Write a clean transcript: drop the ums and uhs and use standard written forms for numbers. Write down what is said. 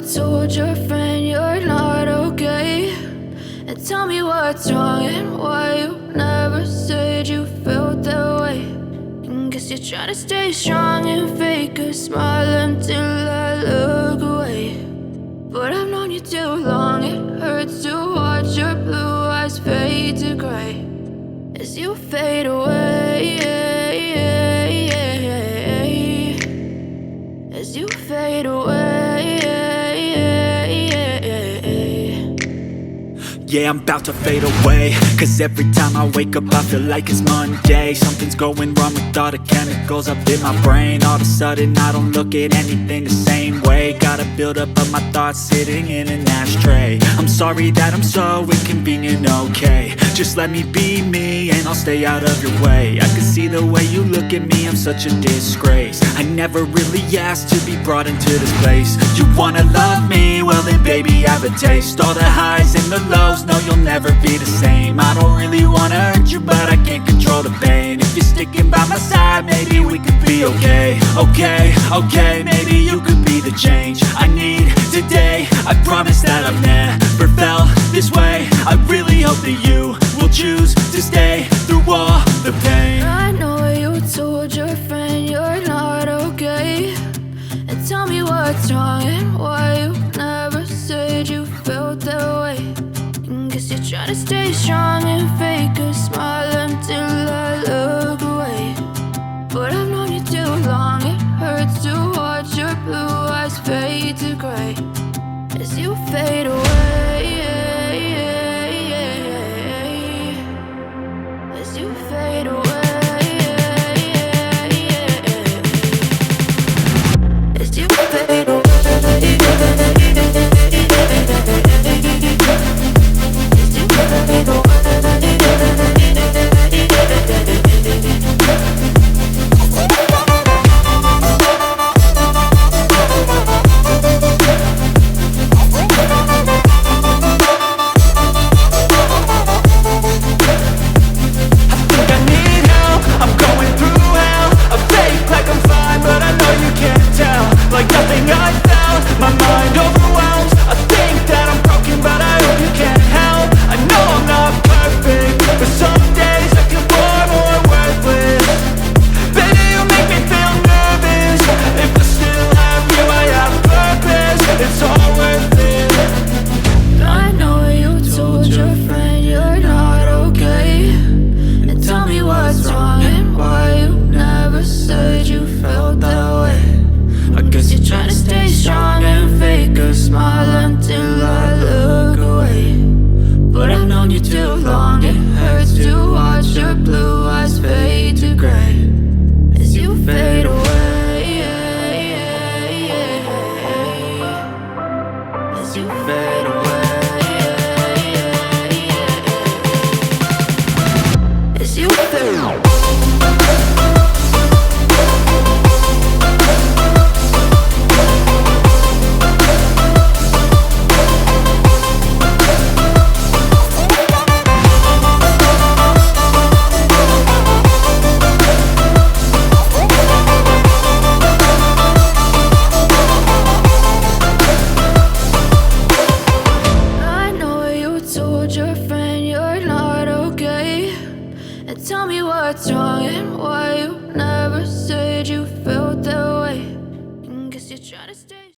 told your friend you're not okay? And tell me what's wrong and why you never said you felt that way. And guess you're trying to stay strong and fake a smile until I look away. But I've known you too long, it hurts to watch your blue eyes fade to gray as you fade away, as you fade away. Yeah, I'm about to fade away, cause every time I wake up I feel like it's Monday. Something's going wrong with all the chemicals up in my brain. All of a sudden I don't look at anything the same way. Got a buildup of my thoughts sitting in an ashtray. I'm sorry that I'm so inconvenient, okay? Just let me be me and I'll stay out of your way. I can see the way you look at me, I'm such a disgrace. I never really asked to be brought into this place. You wanna love me? Well then baby, have a taste. All the highs and the lows, no, you'll never be the same. I don't really wanna hurt you, but I can't control the pain. If you're sticking by my side, maybe we could be okay. Okay, maybe you could be the change I need today. I promise that I've never felt this way. I really hope that you will choose to stay through all the pain. I know you told your friend you're not okay. And tell me what's wrong and why you never said you felt that way. Guess you're trying to stay strong and fake a smile until I look away. But I've known you too long, it hurts to watch your blue eyes fade to gray as you fade away, as you fade away, as you fade away. You fade